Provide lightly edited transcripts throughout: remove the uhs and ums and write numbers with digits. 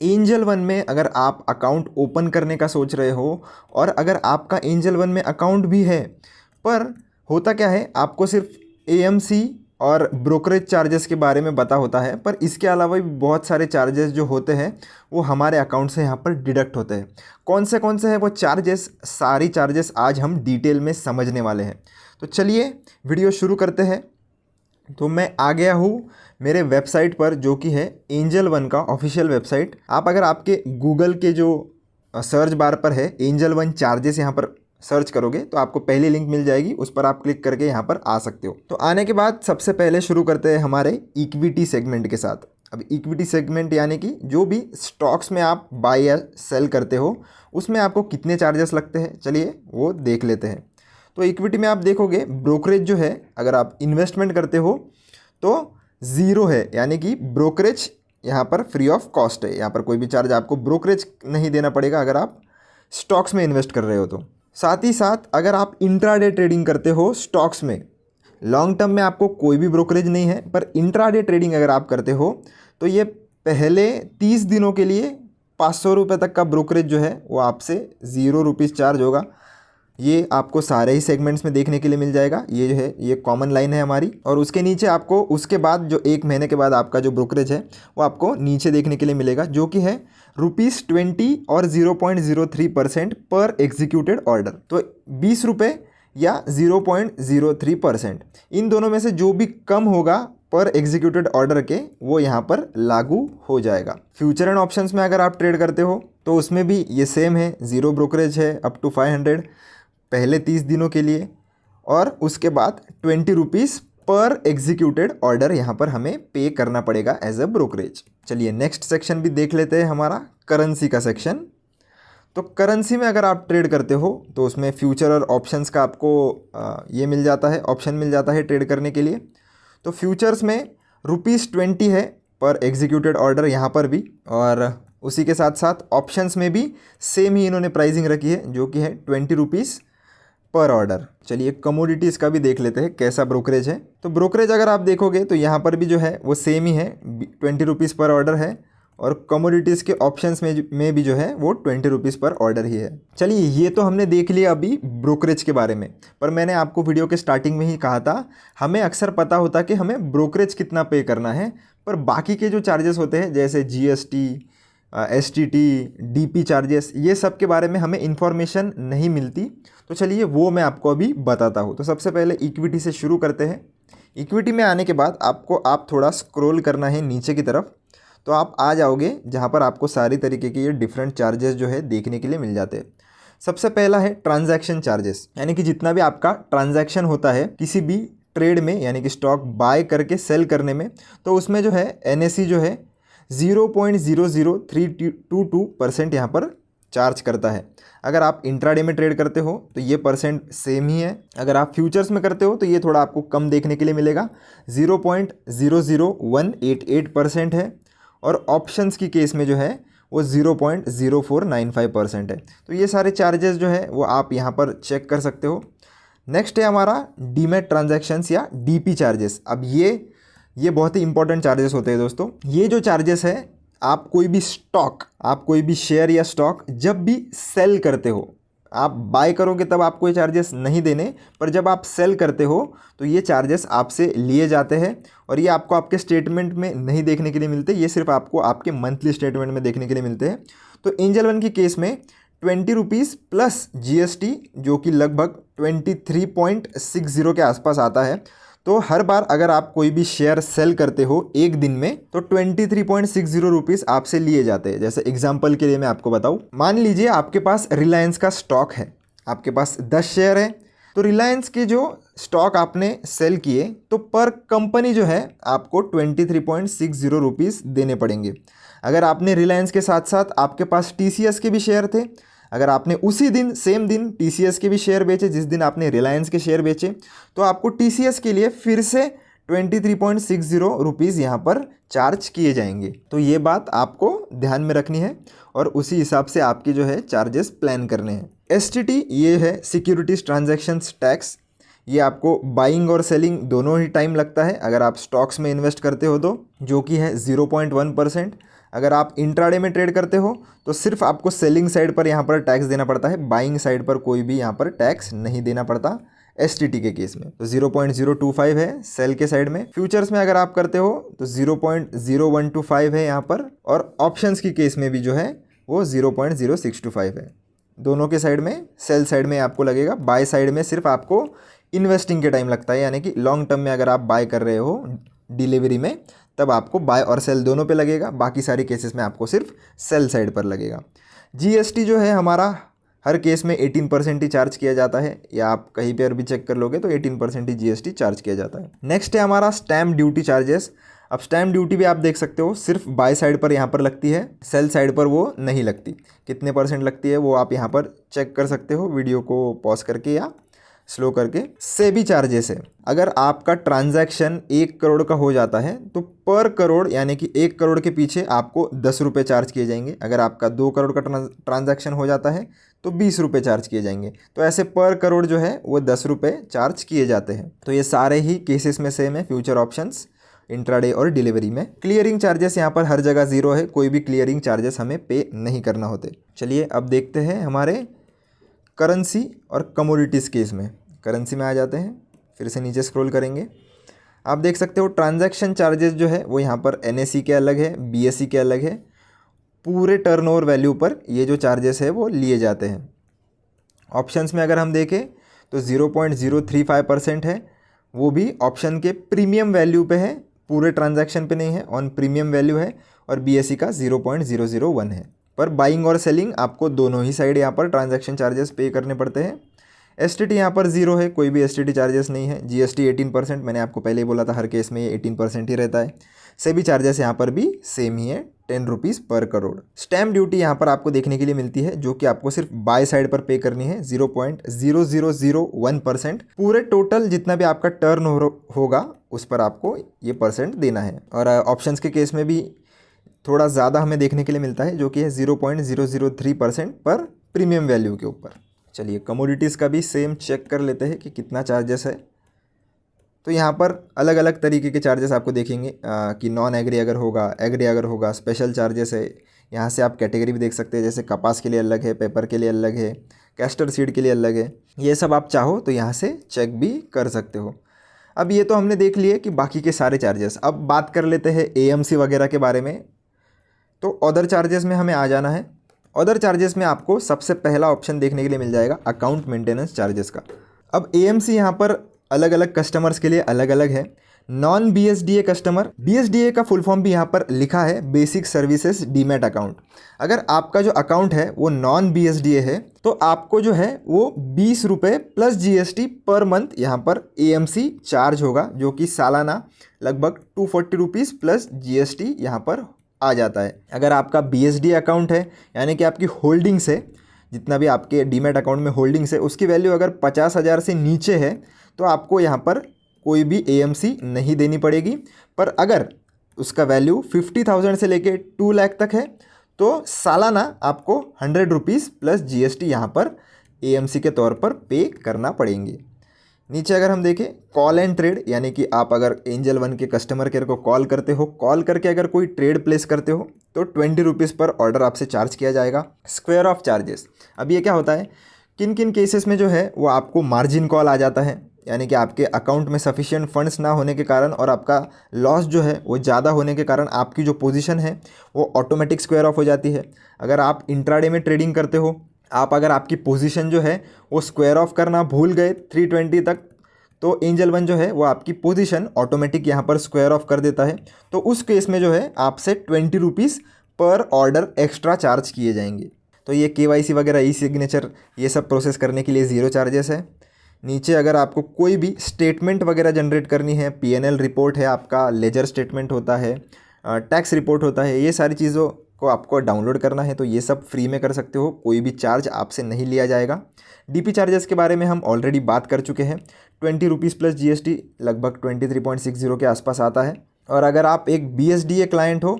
Angel one में अगर आप अकाउंट ओपन करने का सोच रहे हो और अगर आपका एंजल वन में अकाउंट भी है, पर होता क्या है, आपको सिर्फ एएमसी और ब्रोकरेज चार्जेस के बारे में पता होता है, पर इसके अलावा भी बहुत सारे चार्जेस जो होते हैं वो हमारे अकाउंट से यहाँ पर डिडक्ट होते हैं। कौन से हैं वो चार्जेस, सारी चार्जेस आज हम डिटेल में समझने वाले हैं। तो चलिए वीडियो शुरू करते हैं। तो मैं आ गया हूँ मेरे वेबसाइट पर, जो कि है एंजल वन का ऑफिशियल वेबसाइट। आप अगर आपके गूगल के जो सर्च बार पर है एंजल वन चार्जेस यहाँ पर सर्च करोगे तो आपको पहली लिंक मिल जाएगी, उस पर आप क्लिक करके यहाँ पर आ सकते हो। तो आने के बाद सबसे पहले शुरू करते हैं हमारे इक्विटी सेगमेंट के साथ। अब इक्विटी सेगमेंट यानी कि जो भी स्टॉक्स में आप बाय या सेल करते हो उसमें आपको कितने चार्जेस लगते हैं, चलिए वो देख लेते हैं। तो इक्विटी में आप देखोगे ब्रोकरेज जो है, अगर आप इन्वेस्टमेंट करते हो तो ज़ीरो है, यानी कि ब्रोकरेज यहाँ पर फ्री ऑफ कॉस्ट है। यहाँ पर कोई भी चार्ज आपको ब्रोकरेज नहीं देना पड़ेगा अगर आप स्टॉक्स में इन्वेस्ट कर रहे हो तो। साथ ही साथ अगर आप इंट्राडे ट्रेडिंग करते हो स्टॉक्स में, लॉन्ग टर्म में आपको कोई भी ब्रोकरेज नहीं है, पर इंट्राडे ट्रेडिंग अगर आप करते हो तो ये पहले 30 दिनों के लिए 500 रुपये तक का ब्रोकरेज जो है वो आपसे 0 रुपीज़ चार्ज होगा। ये आपको सारे ही सेगमेंट्स में देखने के लिए मिल जाएगा। ये जो है ये कॉमन लाइन है हमारी, और उसके नीचे आपको उसके बाद जो 1 महीने के बाद आपका जो ब्रोकरेज है वो आपको नीचे देखने के लिए मिलेगा, जो कि है ₹20 और 0.03% पर एग्जीक्यूटेड ऑर्डर। तो 20 रुपये या 0.03%, इन दोनों में से जो भी कम होगा पर एग्जीक्यूटेड ऑर्डर के, वो यहाँ पर लागू हो जाएगा। फ्यूचर एंड ऑप्शंस में अगर आप ट्रेड करते हो तो उसमें भी ये सेम है, ज़ीरो ब्रोकरेज है अप टू 500 पहले 30 दिनों के लिए, और उसके बाद 20 रुपीज़ पर एग्जीक्यूटेड ऑर्डर यहाँ पर हमें पे करना पड़ेगा एज अ ब्रोकरेज। चलिए नेक्स्ट सेक्शन भी देख लेते हैं, हमारा करेंसी का सेक्शन। तो करेंसी में अगर आप ट्रेड करते हो तो उसमें फ्यूचर और ऑप्शंस का आपको ये मिल जाता है, ऑप्शन मिल जाता है ट्रेड करने के लिए। तो फ्यूचर्स में ₹20 है पर एग्जीक्यूटेड ऑर्डर यहाँ पर भी, और उसी के साथ साथ ऑप्शंस में भी सेम ही इन्होंने प्राइसिंग रखी है, जो कि है 20 रुपीज़ पर ऑर्डर। चलिए कमोडिटीज़ का भी देख लेते हैं कैसा ब्रोकरेज है। तो ब्रोकरेज अगर आप देखोगे तो यहाँ पर भी जो है वो सेम ही है, 20 रुपीज़ पर ऑर्डर है, और कमोडिटीज़ के ऑप्शंस में भी जो है वो 20 रुपीज़ पर ऑर्डर ही है। चलिए ये तो हमने देख लिया अभी ब्रोकरेज के बारे में, पर मैंने आपको वीडियो के स्टार्टिंग में ही कहा था हमें अक्सर पता होता कि हमें ब्रोकरेज कितना पे करना है, पर बाकी के जो चार्जेस होते हैं जैसे जीएसटी, एसटीटी, डीपी चार्जेस, ये सब के बारे में हमें इन्फॉर्मेशन नहीं मिलती। तो चलिए वो मैं आपको अभी बताता हूँ। तो सबसे पहले इक्विटी से शुरू करते हैं। इक्विटी में आने के बाद आप थोड़ा स्क्रॉल करना है नीचे की तरफ, तो आप आ जाओगे जहाँ पर आपको सारी तरीके के ये डिफरेंट चार्जेस जो है देखने के लिए मिल जाते हैं। सबसे पहला है ट्रांजैक्शन चार्जेस, यानी कि जितना भी आपका ट्रांजैक्शन होता है किसी भी ट्रेड में, यानी कि स्टॉक बाय करके सेल करने में, तो उसमें जो है एनएसई जो है 0.00322% यहाँ पर चार्ज करता है। अगर आप इंट्राडे में ट्रेड करते हो तो ये परसेंट सेम ही है। अगर आप फ्यूचर्स में करते हो तो ये थोड़ा आपको कम देखने के लिए मिलेगा, 0.00188% है, और ऑप्शंस की केस में जो है वो 0.0495% है। तो ये सारे चार्जेस जो है वो आप यहाँ पर चेक कर सकते हो। नेक्स्ट है हमारा डीमैट ट्रांजैक्शंस या डीपी चार्जेस। अब ये बहुत ही इंपॉर्टेंट चार्जेस होते हैं दोस्तों। ये जो चार्जेस है, आप कोई भी शेयर या स्टॉक जब भी सेल करते हो, आप बाय करोगे तब आपको ये चार्जेस नहीं देने, पर जब आप सेल करते हो तो ये चार्जेस आपसे लिए जाते हैं, और ये आपको आपके स्टेटमेंट में नहीं देखने के लिए मिलते, ये सिर्फ आपको आपके मंथली स्टेटमेंट में देखने के लिए मिलते हैं। तो एंजल वन की केस में 20 रुपीज़ प्लस जीएसटी, जो कि लगभग 23.60 के आसपास आता है। तो हर बार अगर आप कोई भी शेयर सेल करते हो एक दिन में तो 23.60 रुपीज़ आपसे लिए जाते हैं। जैसे एग्जांपल के लिए मैं आपको बताऊं, मान लीजिए आपके पास रिलायंस का स्टॉक है, आपके पास 10 शेयर है, तो रिलायंस के जो स्टॉक आपने सेल किए तो पर कंपनी जो है आपको 23.60 रुपीज़ देने पड़ेंगे। अगर आपने रिलायंस के साथ साथ आपके पास टीसीएस के भी शेयर थे, अगर आपने उसी दिन सेम दिन टीसीएस के भी शेयर बेचे जिस दिन आपने रिलायंस के शेयर बेचे, तो आपको टीसीएस के लिए फिर से 23.60 रुपीज़ यहाँ पर चार्ज किए जाएंगे। तो ये बात आपको ध्यान में रखनी है और उसी हिसाब से आपकी जो है चार्जेस प्लान करने हैं। एसटीटी ये है सिक्योरिटीज़ ट्रांजैक्शंस टैक्स, ये आपको बाइंग और सेलिंग दोनों ही टाइम लगता है अगर आप स्टॉक्स में इन्वेस्ट करते हो तो, जो कि है 0.1%। अगर आप इंट्राडे में ट्रेड करते हो तो सिर्फ आपको सेलिंग साइड पर यहाँ पर टैक्स देना पड़ता है, बाइंग साइड पर कोई भी यहाँ पर टैक्स नहीं देना पड़ता STT के केस में। तो 0.025 है सेल के साइड में। फ्यूचर्स में अगर आप करते हो तो 0.0125 है यहाँ पर, और ऑप्शंस की केस में भी जो है वो 0.0625 है। दोनों के साइड में, सेल साइड में आपको लगेगा, बाय साइड में सिर्फ आपको इन्वेस्टिंग के टाइम लगता है, यानी कि लॉन्ग टर्म में अगर आप बाय कर रहे हो डिलीवरी में तब आपको बाय और सेल दोनों पे लगेगा, बाकी सारी केसेस में आपको सिर्फ सेल साइड पर लगेगा। GST जो है हमारा हर केस में 18% ही चार्ज किया जाता है, या आप कहीं पर भी चेक कर लोगे तो 18% ही GST चार्ज किया जाता है। नेक्स्ट है हमारा स्टैम्प ड्यूटी चार्जेस। अब स्टैम्प ड्यूटी भी आप देख सकते हो सिर्फ बाय साइड पर यहाँ पर लगती है, सेल साइड पर वो नहीं लगती। कितने % लगती है वो आप यहाँ पर चेक कर सकते हो वीडियो को पॉज करके या स्लो करके। सेबी चार्जेस है, अगर आपका ट्रांजैक्शन 1 करोड़ का हो जाता है तो पर करोड़ यानी कि 1 करोड़ के पीछे आपको 10 रुपये चार्ज किए जाएंगे। अगर आपका 2 करोड़ का ट्रांजैक्शन हो जाता है तो 20 रुपये चार्ज किए जाएंगे। तो ऐसे पर करोड़ जो है वो 10 रुपये चार्ज किए जाते हैं। तो ये सारे ही केसेस में सेम है, फ्यूचर ऑप्शंस, इंट्राडे और डिलीवरी में। क्लियरिंग चार्जेस यहाँ पर हर जगह 0 है, कोई भी क्लियरिंग चार्जेस हमें पे नहीं करना होते। चलिए अब देखते हैं हमारे करेंसी और कमोडिटीज़ केस में। करेंसी में आ जाते हैं, फिर से नीचे स्क्रॉल करेंगे, आप देख सकते हो ट्रांजैक्शन चार्जेस जो है वो यहाँ पर NSE के अलग है, BSE के अलग है। पूरे टर्नओवर वैल्यू पर ये जो चार्जेस है वो लिए जाते हैं। ऑप्शंस में अगर हम देखें तो 0.035% है, वो भी ऑप्शन के प्रीमियम वैल्यू पे है, पूरे ट्रांजैक्शन पे नहीं है, ऑन प्रीमियम वैल्यू है। और BSE का 0.001 है। पर बाइंग और सेलिंग आपको दोनों ही साइड यहाँ पर ट्रांजैक्शन चार्जेस पे करने पड़ते हैं। STT यहाँ पर 0 है, कोई भी STT चार्जेस नहीं है। GST 18%, मैंने आपको पहले ही बोला था हर केस में ये 18% ही रहता है। सेबी चार्जेस यहाँ पर भी सेम ही है, 10 रुपीज़ पर करोड़। स्टैम्प ड्यूटी यहाँ पर आपको देखने के लिए मिलती है, जो कि आपको सिर्फ बाय साइड पर पे करनी है, 0.0001%। पूरे टोटल जितना भी आपका टर्न होगा उस पर आपको ये % देना है। और ऑप्शंस के केस में भी थोड़ा ज़्यादा हमें देखने के लिए मिलता है, जो कि है 0.003% पर प्रीमियम वैल्यू के ऊपर। चलिए कमोडिटीज़ का भी सेम चेक कर लेते हैं कि कितना चार्जेस है। तो यहाँ पर अलग अलग तरीके के चार्जेस आपको देखेंगे कि नॉन एग्री अगर होगा, एग्री अगर होगा, स्पेशल चार्जेस है। यहाँ से आप कैटेगरी भी देख सकते हैं, जैसे कपास के लिए अलग है, पेपर के लिए अलग है, कैस्टर सीड के लिए अलग है। ये सब आप चाहो तो यहाँ से चेक भी कर सकते हो। अब ये तो हमने देख लिए कि बाकी के सारे चार्जेस। अब बात कर लेते हैं AMC वगैरह के बारे में। तो अदर चार्जेस में हमें आ जाना है। अदर चार्जेस में आपको सबसे पहला ऑप्शन देखने के लिए मिल जाएगा अकाउंट मेंटेनेंस चार्जेस का। अब AMC यहाँ पर अलग अलग कस्टमर्स के लिए अलग अलग है। नॉन BSDA कस्टमर, BSDA का फुल फॉर्म भी यहाँ पर लिखा है, बेसिक सर्विसेज डीमैट अकाउंट। अगर आपका जो अकाउंट है वो नॉन BSDA है तो आपको जो है वो 20 रुपये प्लस GST पर मंथ यहाँ पर AMC चार्ज होगा, जो कि सालाना लगभग 240 रुपीज़ प्लस GST यहाँ पर आ जाता है। अगर आपका BSDA अकाउंट है, यानी कि आपकी होल्डिंग्स है, जितना भी आपके डीमैट अकाउंट में होल्डिंग्स है, उसकी वैल्यू अगर 50,000 से नीचे है तो आपको यहाँ पर कोई भी AMC नहीं देनी पड़ेगी। पर अगर उसका वैल्यू 50,000 से लेके 2 लाख तक है तो सालाना आपको 100 रुपीज़ प्लस GST यहाँ पर AMC के तौर पर पे करना पड़ेंगे। नीचे अगर हम देखें कॉल एंड ट्रेड, यानी कि आप अगर एंजल वन के कस्टमर केयर को कॉल करते हो, कॉल करके अगर कोई ट्रेड प्लेस करते हो तो 20 रुपीज़ पर ऑर्डर आपसे चार्ज किया जाएगा। स्क्वायर ऑफ चार्जेस, अब ये क्या होता है, किन किन केसेस में जो है वो आपको मार्जिन कॉल आ जाता है, यानी कि आपके अकाउंट में सफिशिएंट फंड्स ना होने के कारण और आपका लॉस जो है वो ज़्यादा होने के कारण आपकी जो पोजीशन है वो ऑटोमेटिक स्क्वायर ऑफ हो जाती है। अगर आप इंट्राडे में ट्रेडिंग करते हो, अगर आपकी पोजीशन जो है वो स्क्वायर ऑफ करना भूल गए 320 तक, तो एंजल वन जो है वो आपकी पोजीशन ऑटोमेटिक यहाँ पर स्क्वायर ऑफ कर देता है। तो उस केस में जो है आपसे 20 रुपीज़ पर ऑर्डर एक्स्ट्रा चार्ज किए जाएंगे। तो ये KYC वगैरह, ई सिग्नेचर, ये सब प्रोसेस करने के लिए 0 चार्जेस है। नीचे अगर आपको कोई भी स्टेटमेंट वगैरह जनरेट करनी है, P&L रिपोर्ट है आपका, लेजर स्टेटमेंट होता है, टैक्स रिपोर्ट होता है, ये सारी चीज़ों को आपको डाउनलोड करना है तो ये सब फ्री में कर सकते हो, कोई भी चार्ज आपसे नहीं लिया जाएगा। DP चार्जेस के बारे में हम ऑलरेडी बात कर चुके हैं, 20 रुपीज़ प्लस GST लगभग 23.60 के आसपास आता है। और अगर आप एक BSDA क्लाइंट हो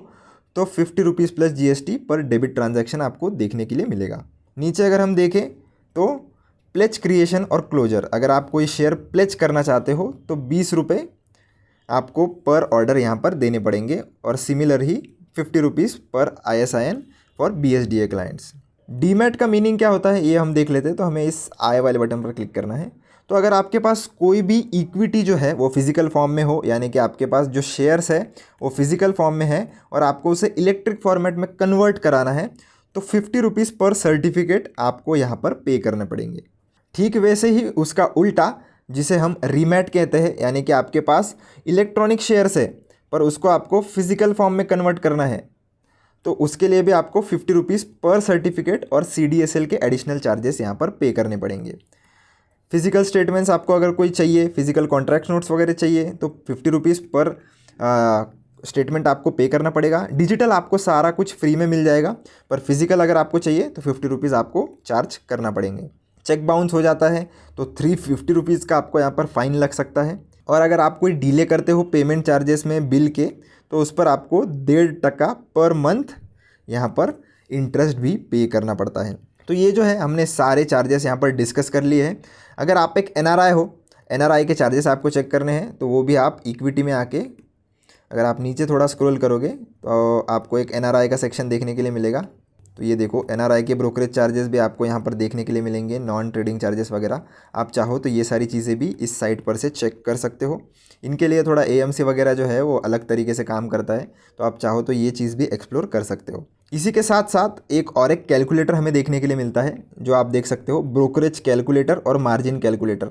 तो 50 रुपीज़ प्लस GST पर डेबिट ट्रांजैक्शन आपको देखने के लिए मिलेगा। नीचे अगर हम देखें तो प्लेज क्रिएशन और क्लोजर, अगर आप कोई शेयर प्लेज करना चाहते हो तो 20 रुपये आपको पर ऑर्डर यहाँ पर देने पड़ेंगे। और सिमिलर ही ₹50 पर ISIN for BSDA clients. Demat का मीनिंग क्या होता है ये हम देख लेते हैं। तो हमें इस आई वाले बटन पर क्लिक करना है। तो अगर आपके पास कोई भी इक्विटी जो है वो फिजिकल फॉर्म में हो, यानी कि आपके पास जो शेयर्स है वो फिजिकल फॉर्म में है और आपको उसे इलेक्ट्रिक फॉर्मेट में कन्वर्ट कराना है, तो ₹50 पर सर्टिफिकेट आपको यहाँ पर पे करने पड़ेंगे। ठीक वैसे ही उसका उल्टा, जिसे हम रीमैट कहते हैं, यानी कि आपके पास इलेक्ट्रॉनिक शेयर्स है पर उसको आपको फिजिकल फॉर्म में कन्वर्ट करना है, तो उसके लिए भी आपको ₹50 पर सर्टिफिकेट और CDSL के एडिशनल चार्जेस यहाँ पर पे करने पड़ेंगे। फिजिकल स्टेटमेंट्स आपको अगर कोई चाहिए, फिजिकल कॉन्ट्रैक्ट नोट्स वगैरह चाहिए, तो ₹50 पर स्टेटमेंट आपको पे करना पड़ेगा। डिजिटल आपको सारा कुछ फ्री में मिल जाएगा, पर फिजिकल अगर आपको चाहिए तो ₹50 आपको चार्ज करना पड़ेंगे। चेक बाउंस हो जाता है तो ₹350 का आपको यहाँ पर फ़ाइन लग सकता है। और अगर आप कोई डिले करते हो पेमेंट चार्जेस में बिल के, तो उस पर आपको 1.5% पर मंथ यहाँ पर इंटरेस्ट भी पे करना पड़ता है। तो ये जो है हमने सारे चार्जेस यहाँ पर डिस्कस कर लिए हैं। अगर आप एक NRI हो, NRI के चार्जेस आपको चेक करने हैं, तो वो भी आप इक्विटी में आके अगर आप नीचे थोड़ा स्क्रॉल करोगे तो आपको एक NRI का सेक्शन देखने के लिए मिलेगा। तो ये देखो, NRI के ब्रोकरेज चार्जेस भी आपको यहाँ पर देखने के लिए मिलेंगे, नॉन ट्रेडिंग चार्जेस वगैरह। आप चाहो तो ये सारी चीज़ें भी इस साइट पर से चेक कर सकते हो। इनके लिए थोड़ा AMC वगैरह जो है वो अलग तरीके से काम करता है, तो आप चाहो तो ये चीज़ भी एक्सप्लोर कर सकते हो। इसी के साथ साथ एक कैलकुलेटर हमें देखने के लिए मिलता है, जो आप देख सकते हो, ब्रोकरेज कैलकुलेटर और मार्जिन कैलकुलेटर।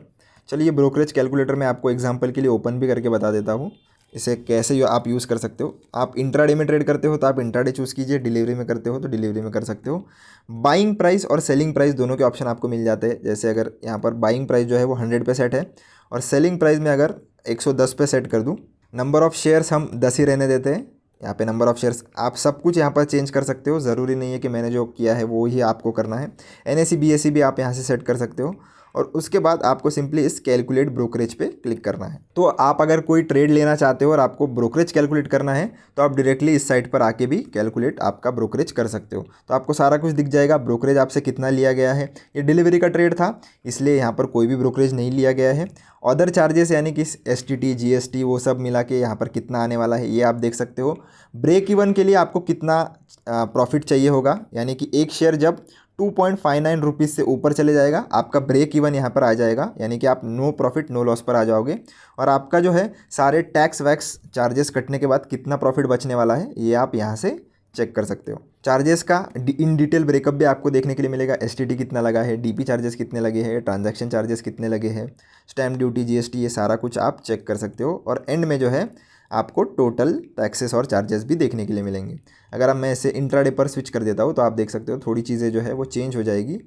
चलिए ब्रोकरेज कैलकुलेटर मैं आपको एग्जांपल के लिए ओपन भी करके बता देता हूँ, इसे कैसे आप यूज़ कर सकते हो। आप इंट्राडे में ट्रेड करते हो तो आप इंट्राडे चूज़ कीजिए, डिलीवरी में करते हो तो डिलीवरी में कर सकते हो। बाइंग प्राइस और सेलिंग प्राइस दोनों के ऑप्शन आपको मिल जाते हैं। जैसे अगर यहाँ पर बाइंग प्राइस जो है वो 100 पे सेट है और सेलिंग प्राइस में अगर 110 पे सेट कर दूँ, नंबर ऑफ़ शेयर्स हम 10 ही रहने देते हैं। यहाँ पे नंबर ऑफ़ शेयर्स आप सब कुछ यहाँ पर चेंज कर सकते हो, ज़रूरी नहीं है कि मैंने जो किया है वो ही आपको करना है। NSE BSE भी आप यहाँ से सेट कर सकते हो और उसके बाद आपको सिंपली इस कैलकुलेट ब्रोकरेज पे क्लिक करना है। तो आप अगर कोई ट्रेड लेना चाहते हो और आपको ब्रोकरेज कैलकुलेट करना है, तो आप डायरेक्टली इस साइट पर आके भी कैलकुलेट आपका ब्रोकरेज कर सकते हो। तो आपको सारा कुछ दिख जाएगा, ब्रोकरेज आपसे कितना लिया गया है। ये डिलीवरी का ट्रेड था, इसलिए यहाँ पर कोई भी ब्रोकरेज नहीं लिया गया है। अदर चार्जेस यानी कि STT GST वो सब मिला के यहाँ पर कितना आने वाला है ये आप देख सकते हो। ब्रेक इवन के लिए आपको कितना प्रॉफिट चाहिए होगा, यानी कि एक शेयर जब 2.59 रुपीज़ से ऊपर चले जाएगा, आपका ब्रेक इवन यहाँ पर आ जाएगा, यानी कि आप नो प्रॉफिट नो लॉस पर आ जाओगे। और आपका जो है सारे टैक्स वैक्स चार्जेस कटने के बाद कितना प्रॉफिट बचने वाला है ये आप यहाँ से चेक कर सकते हो। चार्जेस का इन डिटेल ब्रेकअप भी आपको देखने के लिए मिलेगा। STT कितना लगा है, DP चार्जेस कितने लगे हैं, ट्रांजैक्शन चार्जेस कितने लगे हैं, स्टैम्प ड्यूटी GST, ये सारा कुछ आप चेक कर सकते हो। और एंड में जो है आपको टोटल टैक्सेस और चार्जेस भी देखने के लिए मिलेंगे। अगर अब मैं इसे इंट्राडे पर स्विच कर देता हूँ तो आप देख सकते हो थोड़ी चीज़ें जो है वो चेंज हो जाएगी।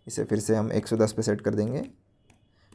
इसे फिर से हम 110 पे सेट कर देंगे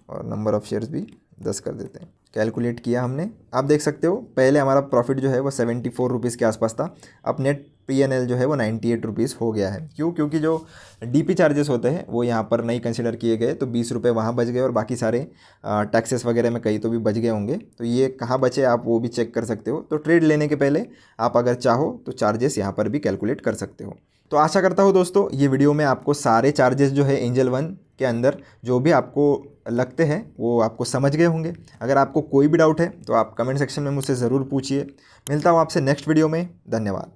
और नंबर ऑफ़ शेयर्स भी 10 कर देते हैं। कैलकुलेट किया हमने, आप देख सकते हो पहले हमारा प्रॉफिट जो है वो 74 रुपीज़ के आसपास था, अब नेट PNL जो है वो 98 रुपीज़ हो गया है। क्यों? क्योंकि जो DP चार्जेस होते हैं वो यहाँ पर नहीं कंसिडर किए गए, तो 20 रुपये वहाँ बच गए और बाकी सारे टैक्सेस वगैरह में कहीं तो भी बच गए होंगे। तो ये कहाँ बचे आप वो भी चेक कर सकते हो। तो ट्रेड लेने के पहले आप अगर चाहो तो चार्जेस यहाँ पर भी कैलकुलेट कर सकते हो। तो आशा करता हूँ दोस्तों ये वीडियो में आपको सारे चार्जेस जो है एंजल वन के अंदर जो भी आपको लगते हैं वो आपको समझ गए होंगे। अगर आपको कोई भी डाउट है तो आप कमेंट सेक्शन में मुझसे ज़रूर पूछिए। मिलता हूँ आपसे नेक्स्ट वीडियो में। धन्यवाद।